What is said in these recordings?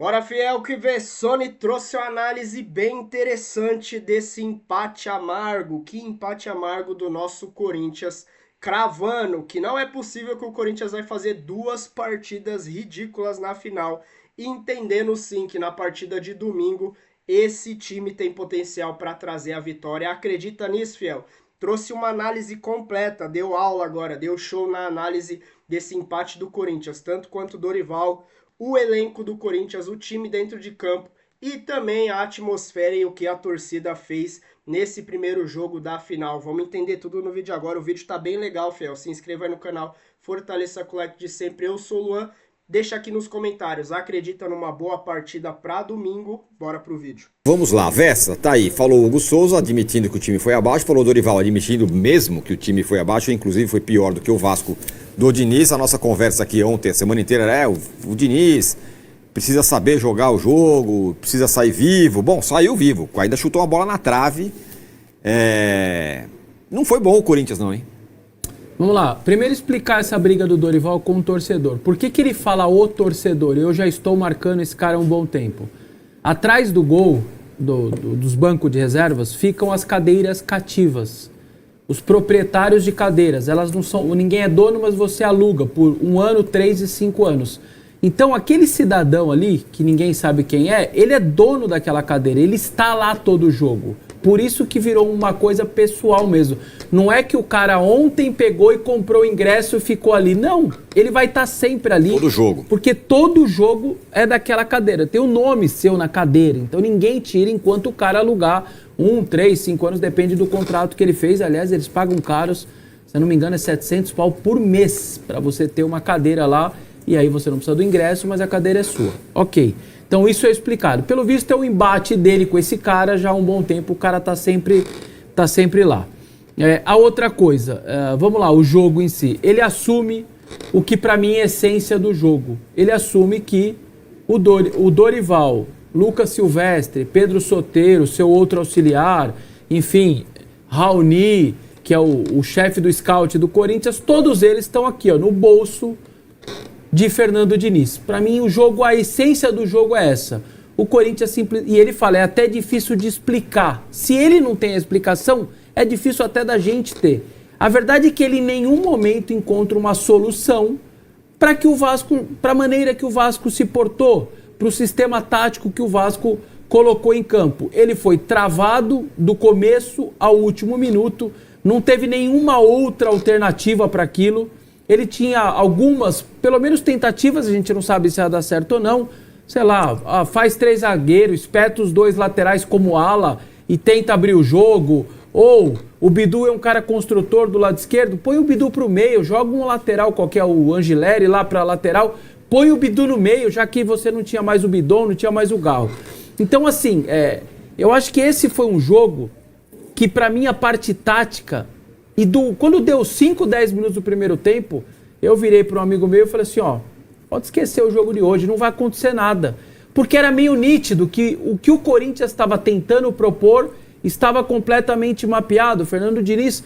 Bora, fiel, que Vessone trouxe uma análise bem interessante desse empate amargo. Que empate amargo do nosso Corinthians, cravando que não é possível que o Corinthians vai fazer duas partidas ridículas na final, e entendendo sim que na partida de domingo esse time tem potencial para trazer a vitória. Acredita nisso, fiel? Trouxe uma análise completa, deu aula agora, deu show na análise desse empate do Corinthians, tanto quanto o Dorival, o elenco do Corinthians, o time dentro de campo e também a atmosfera e o que a torcida fez nesse primeiro jogo da final. Vamos entender tudo no vídeo agora. O vídeo tá bem legal, Fel. Se inscreva aí no canal, fortaleça com o like de sempre. Eu sou o Luan. Deixa aqui nos comentários. Acredita numa boa partida para domingo? Bora pro vídeo. Vamos lá, Vessa, tá aí. Falou o Hugo Souza admitindo que o time foi abaixo, falou o Dorival admitindo mesmo que o time foi abaixo, inclusive foi pior do que o Vasco do Diniz. A nossa conversa aqui ontem, a semana inteira, o Diniz precisa saber jogar o jogo, precisa sair vivo. Bom, saiu vivo, ainda chutou uma bola na trave. Não foi bom o Corinthians não, hein? Vamos lá, primeiro explicar essa briga do Dorival com o torcedor. Por que ele fala o torcedor? Eu já estou marcando esse cara há um bom tempo. Atrás do gol, dos bancos de reservas, ficam as cadeiras cativas. Os proprietários de cadeiras, elas não são... Ninguém é dono, mas você aluga por 1 ano, 3 e 5 anos. Então aquele cidadão ali, que ninguém sabe quem é, ele é dono daquela cadeira, ele está lá todo o jogo. Por isso que virou uma coisa pessoal mesmo. Não é que o cara ontem pegou e comprou o ingresso e ficou ali. Não, ele vai estar sempre ali. Todo jogo. Porque todo jogo é daquela cadeira. Tem o nome seu na cadeira. Então ninguém tira enquanto o cara alugar 1, 3, 5 anos, depende do contrato que ele fez. Aliás, eles pagam caros, se eu não me engano, é 700 pau por mês para você ter uma cadeira lá. E aí você não precisa do ingresso, mas a cadeira é sua. Ok. Então isso é explicado. Pelo visto é o embate dele com esse cara já há um bom tempo, o cara tá sempre lá. A outra coisa, vamos lá, o jogo em si. Ele assume o que para mim é a essência do jogo. Ele assume que o Dorival, Lucas Silvestre, Pedro Soteiro, seu outro auxiliar, enfim, Raoni, que é o chefe do scout do Corinthians, todos eles estão aqui ó, no bolso de Fernando Diniz. Para mim, o jogo, a essência do jogo é essa. O Corinthians e ele fala, é até difícil de explicar. Se ele não tem a explicação, é difícil até da gente ter. A verdade é que ele em nenhum momento encontra uma solução para que o Vasco, para a maneira que o Vasco se portou, para o sistema tático que o Vasco colocou em campo. Ele foi travado do começo ao último minuto, não teve nenhuma outra alternativa para aquilo. Ele tinha algumas, pelo menos tentativas, a gente não sabe se vai dar certo ou não. Sei lá, faz 3 zagueiros, espeta os 2 laterais como ala e tenta abrir o jogo. Ou o Bidu é um cara construtor do lado esquerdo, põe o Bidu pro meio, joga um lateral qualquer, o Angileri lá pra lateral, põe o Bidu no meio, já que você não tinha mais o Bidon, não tinha mais o Garro. Então assim, eu acho que esse foi um jogo que pra mim a parte tática... E quando deu 5, 10 minutos do primeiro tempo, eu virei para um amigo meu e falei assim, ó, pode esquecer o jogo de hoje, não vai acontecer nada. Porque era meio nítido que o Corinthians estava tentando propor estava completamente mapeado. O Fernando Diniz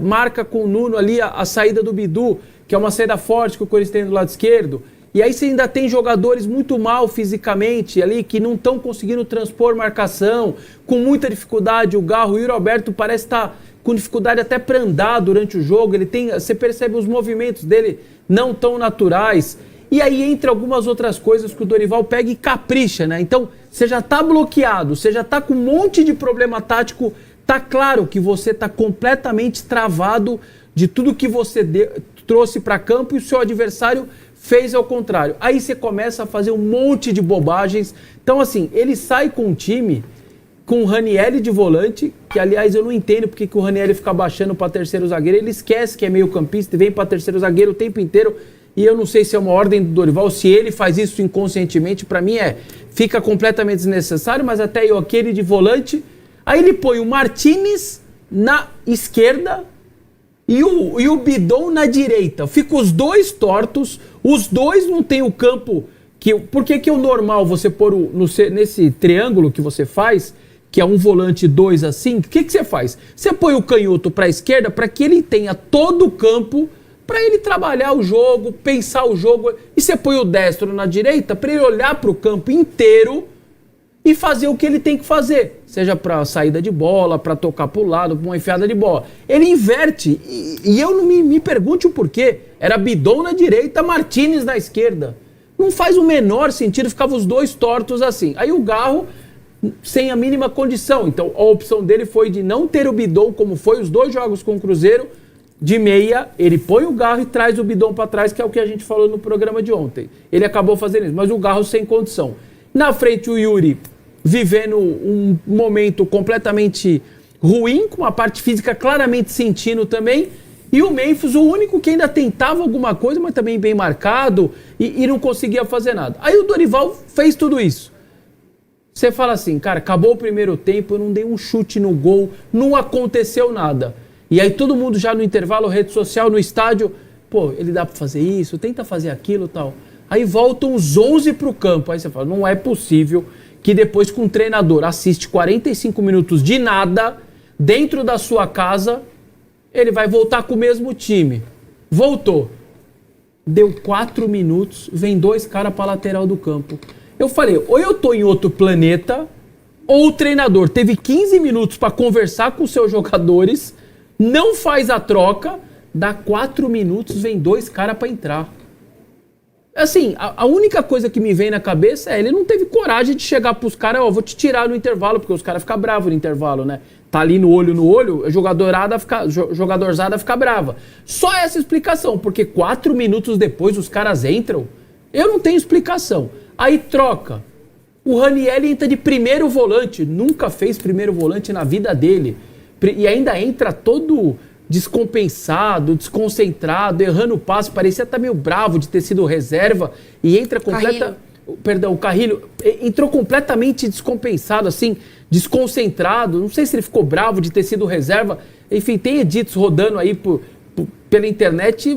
marca com o Nuno ali a saída do Bidu, que é uma saída forte que o Corinthians tem do lado esquerdo. E aí você ainda tem jogadores muito mal fisicamente ali, que não estão conseguindo transpor marcação, com muita dificuldade. O Garro, o Yuri Alberto parece estar com dificuldade até para andar durante o jogo. Você percebe os movimentos dele não tão naturais. E aí entra algumas outras coisas que o Dorival pega e capricha, né? Então, você já está bloqueado, você já está com um monte de problema tático. Tá claro que você está completamente travado de tudo que você trouxe para campo e o seu adversário fez ao contrário. Aí você começa a fazer um monte de bobagens. Então, assim, ele sai com um time com o Ranieri de volante, que aliás eu não entendo porque que o Ranieri fica baixando para terceiro zagueiro. Ele esquece que é meio campista e vem para terceiro zagueiro o tempo inteiro. E eu não sei se é uma ordem do Dorival, se ele faz isso inconscientemente. Para mim fica completamente desnecessário, mas até eu aquele de volante. Aí ele põe o Martínez na esquerda e o Bidon na direita. Fica os dois tortos, os dois não tem o campo. Por que é o normal você pôr nesse triângulo que você faz, que é um volante 2 assim, o que você faz? Você põe o canhoto para a esquerda para que ele tenha todo o campo para ele trabalhar o jogo, pensar o jogo. E você põe o destro na direita para ele olhar para o campo inteiro e fazer o que ele tem que fazer. Seja para saída de bola, para tocar para o lado, para uma enfiada de bola. Ele inverte. E eu não me pergunte o porquê. Era Bidon na direita, Martínez na esquerda. Não faz o menor sentido, ficavam os dois tortos assim. Aí o Garro, sem a mínima condição. Então a opção dele foi de não ter o Bidon, como foi os 2 jogos com o Cruzeiro, de meia, ele põe o Garro e traz o Bidon para trás, que é o que a gente falou no programa de ontem. Ele acabou fazendo isso, mas o Garro sem condição. Na frente o Yuri vivendo um momento completamente ruim, com a parte física claramente sentindo também, e o Memphis, o único que ainda tentava alguma coisa, mas também bem marcado, e não conseguia fazer nada. Aí o Dorival fez tudo isso. Você fala assim, cara, acabou o primeiro tempo, eu não dei um chute no gol, não aconteceu nada. E aí todo mundo já no intervalo, rede social, no estádio, pô, ele dá pra fazer isso, tenta fazer aquilo e tal. Aí voltam os 11 pro campo. Aí você fala, não é possível que depois que um treinador assiste 45 minutos de nada, dentro da sua casa, ele vai voltar com o mesmo time. Voltou. Deu 4 minutos, vem 2 caras pra lateral do campo. Eu falei, ou eu tô em outro planeta, ou o treinador teve 15 minutos pra conversar com os seus jogadores, não faz a troca, dá 4 minutos, vem 2 caras pra entrar. Assim, a única coisa que me vem na cabeça é ele não teve coragem de chegar pros caras, ó, vou te tirar no intervalo, porque os caras ficam bravos no intervalo, né? Tá ali no olho, a jogadorzada fica brava. Só essa explicação, porque 4 minutos depois os caras entram, eu não tenho explicação. Aí troca. O Raniel entra de primeiro volante, nunca fez primeiro volante na vida dele. E ainda entra todo descompensado, desconcentrado, errando o passe, parecia estar meio bravo de ter sido reserva e entra o Carrilho entrou completamente descompensado, assim, desconcentrado, não sei se ele ficou bravo de ter sido reserva, enfim, tem edits rodando aí pela internet,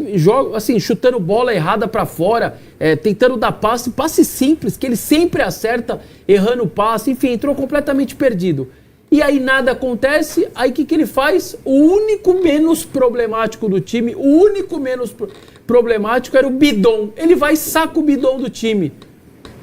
assim, chutando bola errada pra fora, tentando dar passe simples, que ele sempre acerta, errando o passe, enfim, entrou completamente perdido. E aí nada acontece, aí o que ele faz? O único menos problemático do time, o único menos problemático era o Bidon. Ele vai e saca o Bidon do time.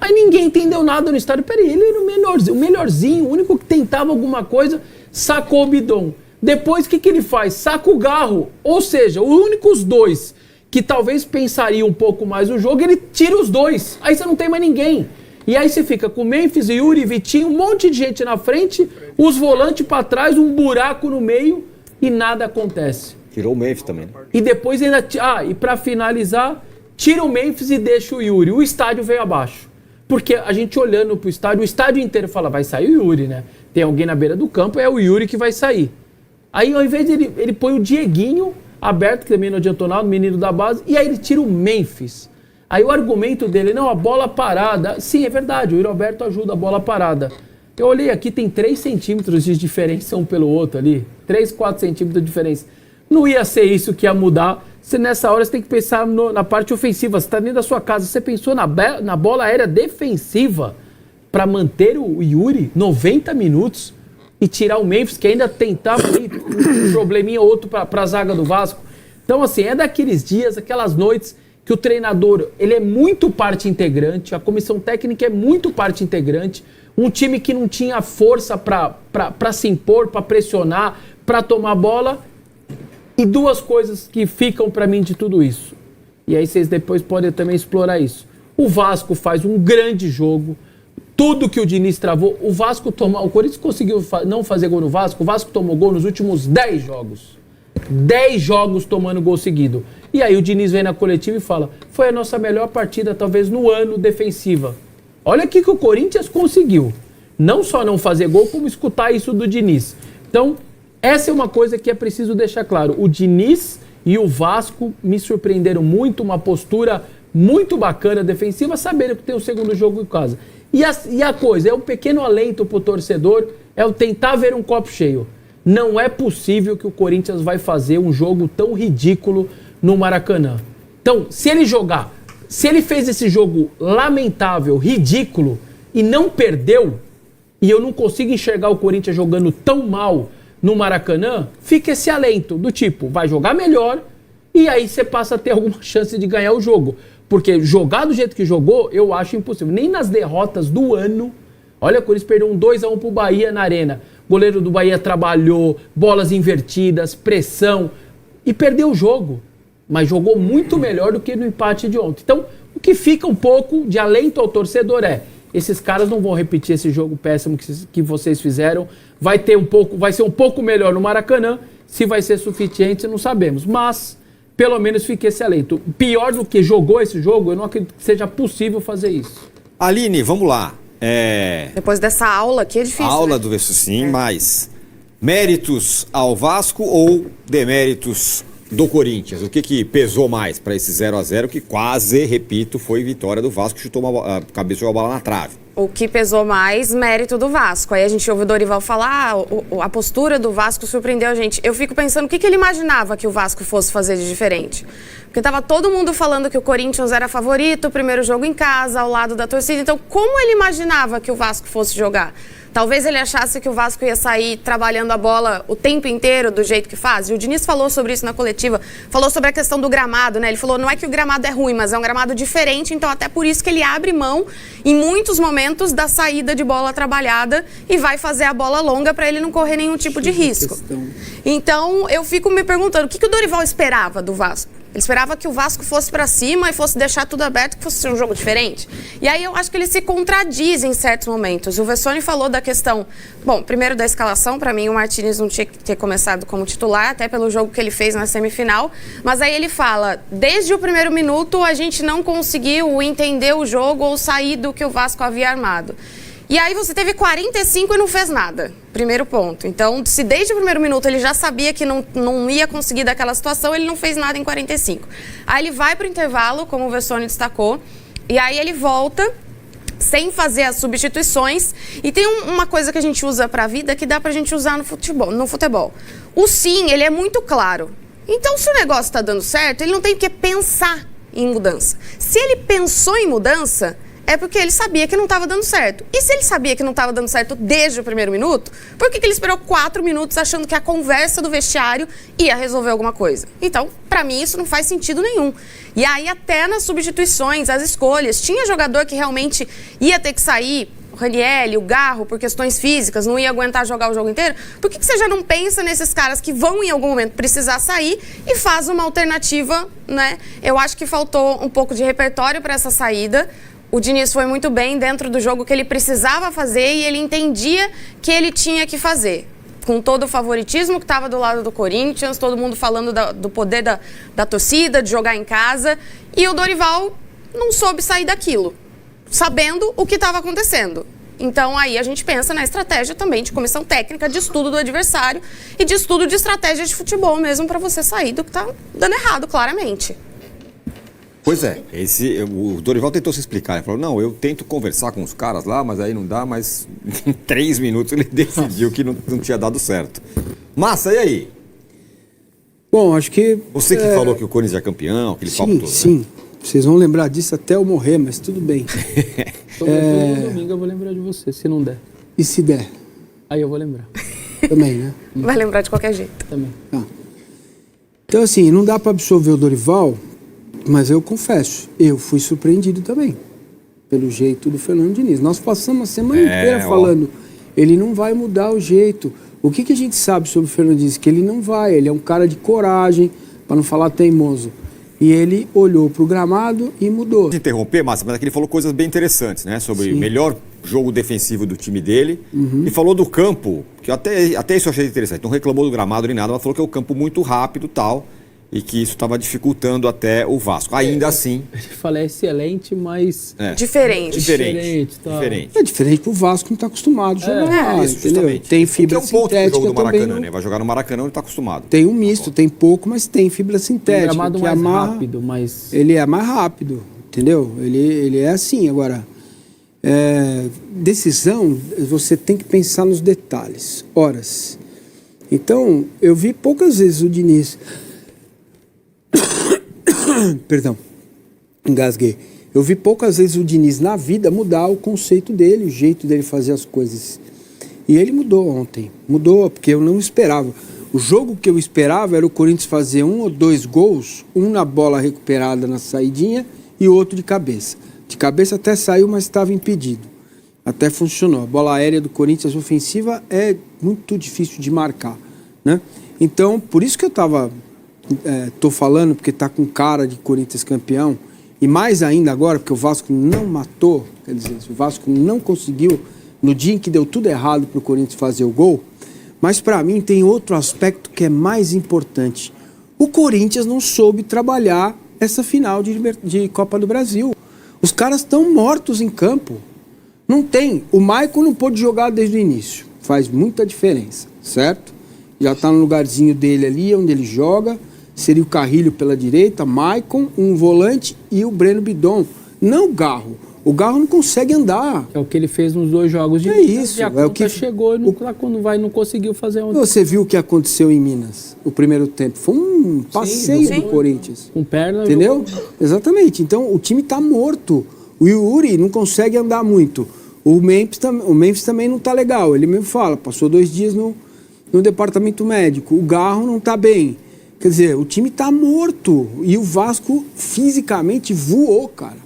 Aí ninguém entendeu nada no estádio. Peraí, ele era o melhorzinho, o único que tentava alguma coisa, sacou o Bidon. Depois o que ele faz? Saca o Garro. Ou seja, os únicos 2 que talvez pensariam um pouco mais no jogo, ele tira os 2. Aí você não tem mais ninguém. E aí você fica com Memphis, Yuri, Vitinho, um monte de gente na frente, os volantes pra trás, um buraco no meio e nada acontece. Tirou o Memphis também, né? E depois ainda... e pra finalizar, tira o Memphis e deixa o Yuri. O estádio veio abaixo. Porque a gente olhando pro estádio, o estádio inteiro fala, vai sair o Yuri, né? Tem alguém na beira do campo, é o Yuri que vai sair. Aí ao invés de ele põe o Dieguinho aberto, que também não adiantou nada, o menino da base, e aí ele tira o Memphis. Aí o argumento dele, não, a bola parada. Sim, é verdade, o Yuri Alberto ajuda a bola parada. Eu olhei aqui, tem 3 centímetros de diferença um pelo outro ali. 3, 4 centímetros de diferença. Não ia ser isso que ia mudar. Nessa hora você tem que pensar na parte ofensiva. Você está dentro da sua casa, você pensou na bola aérea defensiva para manter o Yuri 90 minutos e tirar o Memphis, que ainda tentava um probleminha ou outro para a zaga do Vasco. Então, assim, é daqueles dias, aquelas noites que o treinador, ele é muito parte integrante, a comissão técnica é muito parte integrante, um time que não tinha força para se impor, para pressionar, para tomar bola, e 2 coisas que ficam para mim de tudo isso. E aí vocês depois podem também explorar isso. O Vasco faz um grande jogo, tudo que o Diniz travou, o Corinthians conseguiu não fazer gol no Vasco, o Vasco tomou gol nos últimos 10 jogos. 10 jogos tomando gol seguido. E aí o Diniz vem na coletiva e fala, foi a nossa melhor partida talvez no ano defensiva. Olha o que o Corinthians conseguiu. Não só não fazer gol, como escutar isso do Diniz. Então, essa é uma coisa que é preciso deixar claro. O Diniz e o Vasco me surpreenderam muito, uma postura muito bacana defensiva, sabendo que tem o segundo jogo em casa. E a coisa, é um pequeno alento pro torcedor, é o tentar ver um copo cheio. Não é possível que o Corinthians vai fazer um jogo tão ridículo no Maracanã. Então, se ele fez esse jogo lamentável, ridículo, e não perdeu, e eu não consigo enxergar o Corinthians jogando tão mal no Maracanã, fica esse alento do tipo, vai jogar melhor e aí você passa a ter alguma chance de ganhar o jogo. Porque jogar do jeito que jogou, eu acho impossível. Nem nas derrotas do ano, olha, o Corinthians perdeu um 2-1 pro Bahia na Arena. O goleiro do Bahia trabalhou, bolas invertidas, pressão, e perdeu o jogo. Mas jogou muito melhor do que no empate de ontem. Então, o que fica um pouco de alento ao torcedor esses caras não vão repetir esse jogo péssimo que vocês fizeram. Vai ser um pouco melhor no Maracanã. Se vai ser suficiente, não sabemos. Mas, pelo menos, fica esse alento. Pior do que jogou esse jogo, eu não acredito que seja possível fazer isso. Aline, vamos lá. Depois dessa aula aqui é difícil, Aula né? do Verso Sim, mas méritos ao Vasco ou deméritos do Corinthians? O que pesou mais para esse 0-0 que quase, repito, foi vitória do Vasco, chutou cabeceou a bola na trave? O que pesou mais, mérito do Vasco. Aí a gente ouve o Dorival falar, a postura do Vasco surpreendeu a gente. Eu fico pensando o que ele imaginava que o Vasco fosse fazer de diferente. Porque estava todo mundo falando que o Corinthians era favorito, o primeiro jogo em casa, ao lado da torcida. Então, como ele imaginava que o Vasco fosse jogar? Talvez ele achasse que o Vasco ia sair trabalhando a bola o tempo inteiro do jeito que faz. E o Diniz falou sobre isso na coletiva, falou sobre a questão do gramado, né? Ele falou, não é que o gramado é ruim, mas é um gramado diferente, então até por isso que ele abre mão, em muitos momentos, da saída de bola trabalhada e vai fazer a bola longa para ele não correr nenhum tipo de risco. Então, eu fico me perguntando, o que o Dorival esperava do Vasco? Ele esperava que o Vasco fosse para cima e fosse deixar tudo aberto, que fosse um jogo diferente. E aí eu acho que ele se contradiz em certos momentos. O Vessone falou da questão, primeiro da escalação, para mim o Martínez não tinha que ter começado como titular, até pelo jogo que ele fez na semifinal, mas aí ele fala, desde o primeiro minuto a gente não conseguiu entender o jogo ou sair do que o Vasco havia armado. E aí você teve 45 e não fez nada. Primeiro ponto. Então, se desde o primeiro minuto ele já sabia que não ia conseguir daquela situação, ele não fez nada em 45. Aí ele vai para o intervalo, como o Vessone destacou, e aí ele volta sem fazer as substituições. E tem uma coisa que a gente usa para a vida que dá para a gente usar no futebol. O sim, ele é muito claro. Então, se o negócio está dando certo, ele não tem que pensar em mudança. Se ele pensou em mudança, é porque ele sabia que não estava dando certo. E se ele sabia que não estava dando certo desde o primeiro minuto, por que ele esperou 4 minutos achando que a conversa do vestiário ia resolver alguma coisa? Então, para mim, isso não faz sentido nenhum. E aí, até nas substituições, as escolhas, tinha jogador que realmente ia ter que sair, o Ranieri, o Garro, por questões físicas, não ia aguentar jogar o jogo inteiro. Por que você já não pensa nesses caras que vão, em algum momento, precisar sair e faz uma alternativa, né? Eu acho que faltou um pouco de repertório para essa saída. O Diniz foi muito bem dentro do jogo que ele precisava fazer e ele entendia que ele tinha que fazer. Com todo o favoritismo que estava do lado do Corinthians, todo mundo falando do poder da torcida, de jogar em casa. E o Dorival não soube sair daquilo, sabendo o que estava acontecendo. Então aí a gente pensa na estratégia também de comissão técnica, de estudo do adversário e de estudo de estratégia de futebol mesmo para você sair do que está dando errado, claramente. Pois é, o Dorival tentou se explicar, ele falou, não, eu tento conversar com os caras lá, mas aí não dá, mas em 3 minutos ele decidiu que não tinha dado certo. Massa, e aí? Bom, acho que... Você que falou que o Corinthians é campeão, aquele papo todo. Sim, né? Vocês vão lembrar disso até eu morrer, mas tudo bem. No domingo eu vou lembrar de você, se não der. E se der? Aí eu vou lembrar. Também, né? Vai lembrar de qualquer jeito. Também. Então, assim, não dá para absolver o Dorival, mas eu confesso, eu fui surpreendido também, pelo jeito do Fernando Diniz. Nós passamos a semana inteira falando, ele não vai mudar o jeito. O que a gente sabe sobre o Fernando Diniz? Que ele não vai, ele é um cara de coragem, para não falar teimoso. E ele olhou para o gramado e mudou. Vou interromper, Massa, mas aqui ele falou coisas bem interessantes, né? Sobre o melhor jogo defensivo do time dele. E falou do campo, que até isso eu achei interessante. Não reclamou do gramado nem nada, mas falou que é um campo muito rápido e tal. E que isso estava dificultando até o Vasco. Ainda assim... Ele fala, é excelente, mas... Diferente. Tá. É diferente pro Vasco, não está acostumado a jogar lá, isso, entendeu? justamente. Tem fibra sintética. É um ponto do jogo do Maracanã, também, né? Vai jogar no Maracanã, ele está acostumado. Tem um misto, tem pouco, mas tem fibra sintética. Um gramado que mais amarra, rápido, mas... Ele é mais rápido, entendeu? Ele é assim. Agora, decisão, você tem que pensar nos detalhes, horas. Então, eu vi poucas vezes o Diniz... Perdão, engasguei. Eu vi poucas vezes o Diniz na vida mudar o conceito dele, o jeito dele fazer as coisas. E ele mudou ontem. Mudou, porque eu não esperava. O jogo que eu esperava era o Corinthians fazer 1 ou 2 gols, um na bola recuperada na saidinha e outro de cabeça. De cabeça até saiu, mas estava impedido. Até funcionou. A bola aérea do Corinthians ofensiva é muito difícil de marcar, né? Então, por isso que eu tô falando, porque tá com cara de Corinthians campeão, e mais ainda agora, porque o Vasco não matou, quer dizer, o Vasco não conseguiu, no dia em que deu tudo errado para o Corinthians fazer o gol. Mas para mim tem outro aspecto que é mais importante. O Corinthians não soube trabalhar essa final de Copa do Brasil. Os caras estão mortos em campo. Não tem. O Maicon não pôde jogar desde o início. Faz muita diferença, certo? Já está no lugarzinho dele ali, onde ele joga. Seria o Carrilho pela direita, Maicon, um volante e o Breno Bidon. Não o Garro. O Garro não consegue andar. É o que ele fez nos 2 jogos de Minas. Isso. E a conta chegou e não conseguiu fazer ontem. Você viu o que aconteceu em Minas, o primeiro tempo? Foi um passeio do Corinthians. Com perna. Entendeu? Exatamente. Então, o time está morto. O Yuri não consegue andar muito. O Memphis também não está legal. Ele mesmo fala, passou 2 dias no departamento médico. O Garro não está bem. Quer dizer, o time está morto. E o Vasco fisicamente voou, cara.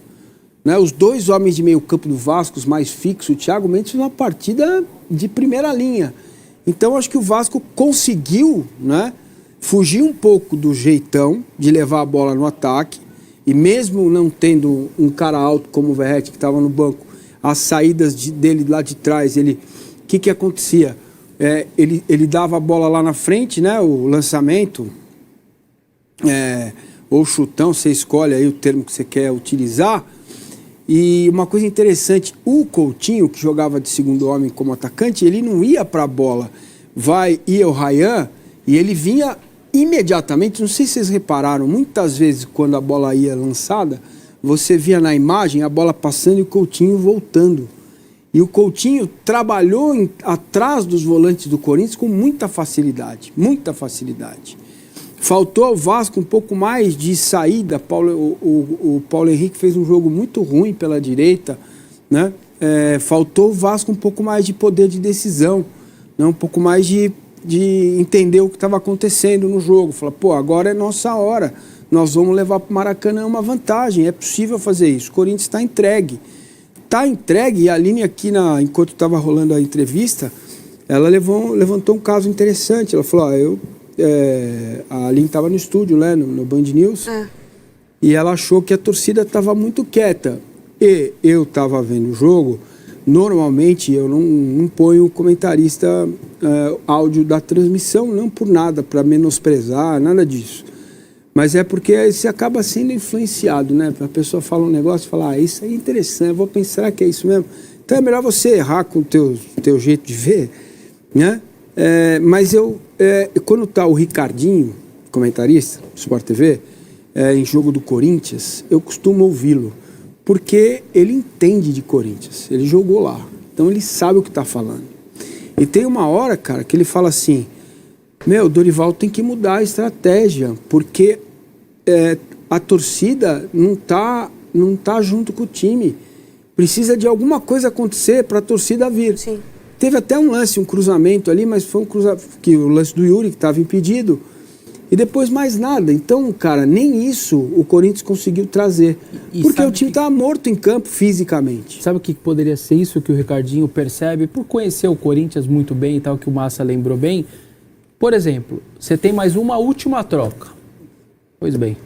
Né? Os 2 homens de meio campo do Vasco, os mais fixos, o Thiago Mendes, uma partida de primeira linha. Então, acho que o Vasco conseguiu, né, fugir um pouco do jeitão de levar a bola no ataque. E mesmo não tendo um cara alto como o Verratti, que estava no banco, as saídas dele lá de trás, o que acontecia? Ele dava a bola lá na frente, né, o lançamento, ou chutão, você escolhe aí o termo que você quer utilizar. E uma coisa interessante, o Coutinho, que jogava de segundo homem como atacante, ele não ia para a bola. Ia o Ryan e ele vinha imediatamente, não sei se vocês repararam, muitas vezes quando a bola ia lançada, você via na imagem a bola passando e o Coutinho voltando. E o Coutinho trabalhou atrás dos volantes do Corinthians com muita facilidade, muita facilidade. Faltou ao Vasco um pouco mais de saída. O Paulo Henrique fez um jogo muito ruim pela direita, né? Faltou o Vasco um pouco mais de poder de decisão, né? Um pouco mais de entender o que estava acontecendo no jogo. Falar, agora é nossa hora. Nós vamos levar para o Maracanã uma vantagem. É possível fazer isso. O Corinthians está entregue. Está entregue, e a Aline aqui, enquanto estava rolando a entrevista, ela levantou um caso interessante. Ela falou, a Aline estava no estúdio, né, no Band News, e ela achou que a torcida estava muito quieta. E eu estava vendo o jogo, normalmente eu não ponho o comentarista áudio da transmissão, não por nada, para menosprezar, nada disso. Mas é porque você acaba sendo influenciado, né? A pessoa fala um negócio e fala, isso aí é interessante, eu vou pensar que é isso mesmo. Então é melhor você errar com o teu jeito de ver, né? Mas quando está o Ricardinho, comentarista do Sport TV, em jogo do Corinthians, eu costumo ouvi-lo, porque ele entende de Corinthians, ele jogou lá, então ele sabe o que está falando. E tem uma hora, cara, que ele fala assim, o Dorival tem que mudar a estratégia, porque a torcida não tá junto com o time. Precisa de alguma coisa acontecer para a torcida vir. Sim. Teve até um cruzamento ali, mas foi o lance do Yuri, que estava impedido. E depois mais nada. Então, cara, nem isso o Corinthians conseguiu trazer. Porque o time estava morto em campo fisicamente. Sabe o que poderia ser isso que o Ricardinho percebe? Por conhecer o Corinthians muito bem e tal, que o Massa lembrou bem. Por exemplo, você tem mais uma última troca. Pois bem.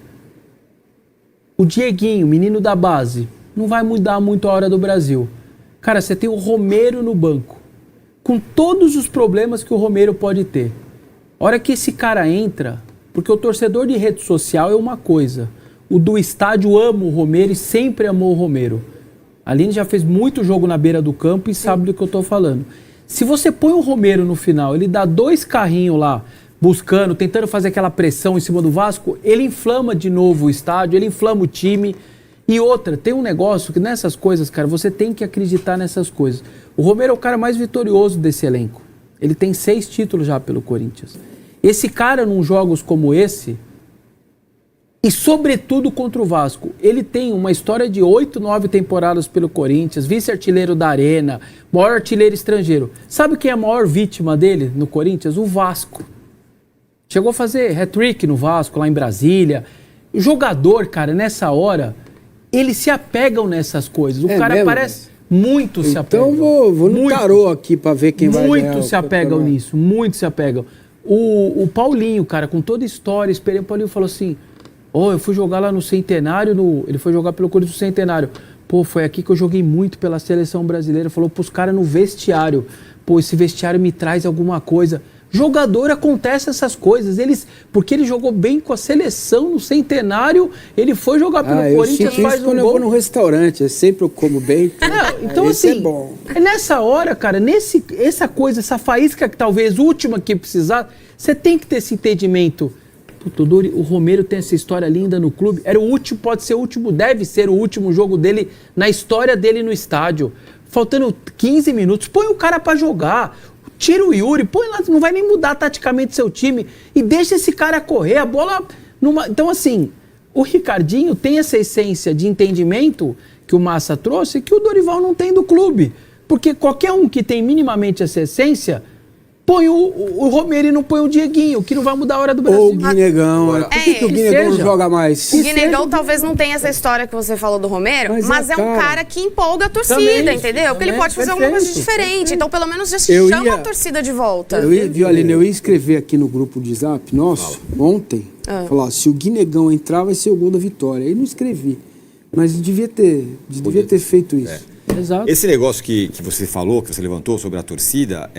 O Dieguinho, menino da base, não vai mudar muito a hora do Brasil. Cara, você tem o Romero no banco, com todos os problemas que o Romero pode ter. A hora que esse cara entra, porque o torcedor de rede social é uma coisa, o do estádio ama o Romero e sempre amou o Romero. A Aline já fez muito jogo na beira do campo e sabe do que eu tô falando. Se você põe o Romero no final, ele dá 2 carrinhos lá, buscando, tentando fazer aquela pressão em cima do Vasco, ele inflama de novo o estádio, ele inflama o time. E outra, tem um negócio que nessas coisas, cara, você tem que acreditar nessas coisas. O Romero é o cara mais vitorioso desse elenco. Ele tem 6 títulos já pelo Corinthians. Esse cara, num jogos como esse, e sobretudo contra o Vasco, ele tem uma história de 8, 9 temporadas pelo Corinthians, vice-artilheiro da Arena, maior artilheiro estrangeiro. Sabe quem é a maior vítima dele no Corinthians? O Vasco. Chegou a fazer hat-trick no Vasco, lá em Brasília. O jogador, cara, nessa hora, eles se apegam nessas coisas. O cara mesmo, parece... Muito se apegam. Então vou no tarô aqui pra ver quem vai ganhar. Muito se apegam nisso, muito se apegam. O Paulinho, cara, com toda a história, esperei, o Paulinho falou assim, eu fui jogar lá no Centenário, ele foi jogar pelo Corinthians do Centenário. Pô, foi aqui que eu joguei muito pela seleção brasileira. Falou pros caras no vestiário. Pô, esse vestiário me traz alguma coisa. Jogador, acontece essas coisas. Porque ele jogou bem com a seleção no Centenário, ele foi jogar pelo Corinthians, faz um quando gol. Eu vou no restaurante, sempre eu como bem. Então esse assim, é bom. Nessa hora, cara, essa coisa, essa faísca que talvez última que precisar, você tem que ter esse entendimento. O Romero tem essa história linda no clube. Era o último, pode ser o último, deve ser o último jogo dele na história dele no estádio. Faltando 15 minutos, põe o cara pra jogar. Tira o Yuri, põe lá, não vai nem mudar taticamente seu time e deixa esse cara correr, a bola... Então, assim, o Ricardinho tem essa essência de entendimento que o Massa trouxe que o Dorival não tem do clube. Porque qualquer um que tem minimamente essa essência, põe o Romero e não põe o Dieguinho, que não vai mudar a hora do Brasil. Ou o Guinegão. Por que o Guinegão não joga mais? O Guinegão talvez não tenha essa história que você falou do Romero, mas é um cara que empolga a torcida, Também, entendeu? Porque ele pode fazer alguma coisa diferente. Então, pelo menos, já chama a torcida de volta. Viu, Aline, eu ia escrever aqui no grupo de Zap nosso, ontem, falar, se o Guinegão entrar, vai ser o gol da vitória. Aí não escrevi. Mas devia ter feito isso. Exato. Esse negócio que você falou, que você levantou sobre a torcida,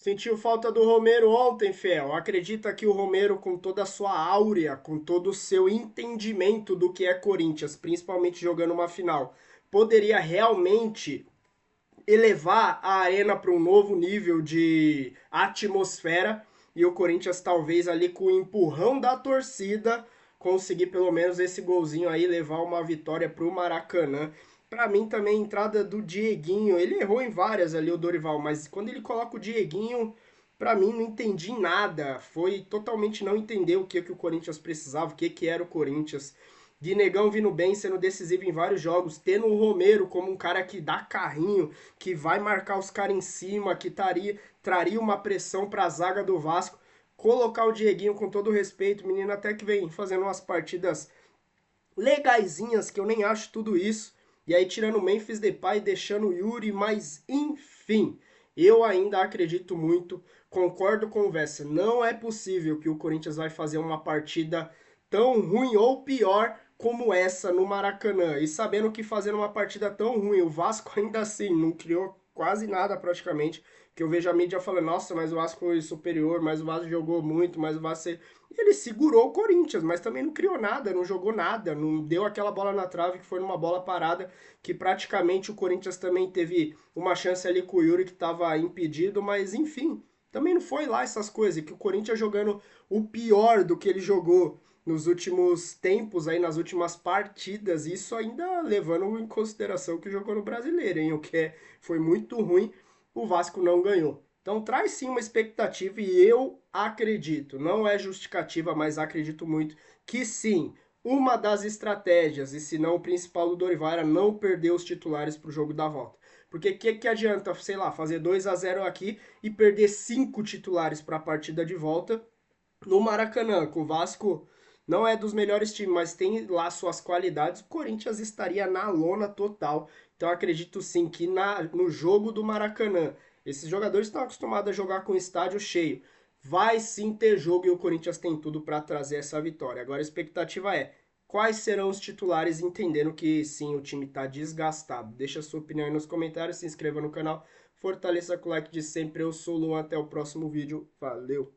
Sentiu falta do Romero ontem, Fel? Acredita que o Romero, com toda a sua áurea, com todo o seu entendimento do que é Corinthians, principalmente jogando uma final, poderia realmente elevar a arena para um novo nível de atmosfera e o Corinthians talvez ali com o empurrão da torcida conseguir pelo menos esse golzinho aí, levar uma vitória para o Maracanã. Pra mim também a entrada do Dieguinho, ele errou em várias ali o Dorival, mas quando ele coloca o Dieguinho, pra mim não entendi nada, foi totalmente não entender o que o Corinthians precisava, o que era o Corinthians. Guinegão vindo bem, sendo decisivo em vários jogos, tendo o Romero como um cara que dá carrinho, que vai marcar os caras em cima, que traria uma pressão pra zaga do Vasco. Colocar o Dieguinho com todo respeito, o menino até que vem fazendo umas partidas legaisinhas, que eu nem acho tudo isso. E aí tirando o Memphis Depay e deixando o Yuri, mas enfim, eu ainda acredito muito, concordo com o Vessa, não é possível que o Corinthians vai fazer uma partida tão ruim ou pior como essa no Maracanã. E sabendo que fazendo uma partida tão ruim, o Vasco ainda assim não criou quase nada praticamente, que eu vejo a mídia falando, nossa, mas o Vasco foi superior, mas o Vasco jogou muito, mas o Vasco... Ele segurou o Corinthians, mas também não criou nada, não jogou nada, não deu aquela bola na trave que foi numa bola parada, que praticamente o Corinthians também teve uma chance ali com o Yuri que estava impedido, mas enfim, também não foi lá essas coisas, e que o Corinthians jogando o pior do que ele jogou nos últimos tempos, aí nas últimas partidas, isso ainda levando em consideração que jogou no Brasileiro, hein? O que foi muito ruim, o Vasco não ganhou. Então traz sim uma expectativa e eu acredito, não é justificativa, mas acredito muito que sim, uma das estratégias, e se não o principal do Dorival, era não perder os titulares para o jogo da volta. Porque que adianta, sei lá, fazer 2-0 aqui e perder 5 titulares para a partida de volta no Maracanã, com o Vasco não é dos melhores times, mas tem lá suas qualidades, o Corinthians estaria na lona total. Então acredito sim que no jogo do Maracanã, esses jogadores estão acostumados a jogar com o estádio cheio. Vai sim ter jogo e o Corinthians tem tudo para trazer essa vitória. Agora a expectativa é, quais serão os titulares, entendendo que sim, o time está desgastado. Deixa a sua opinião aí nos comentários, se inscreva no canal, fortaleça com o like de sempre. Eu sou o Luan, até o próximo vídeo. Valeu!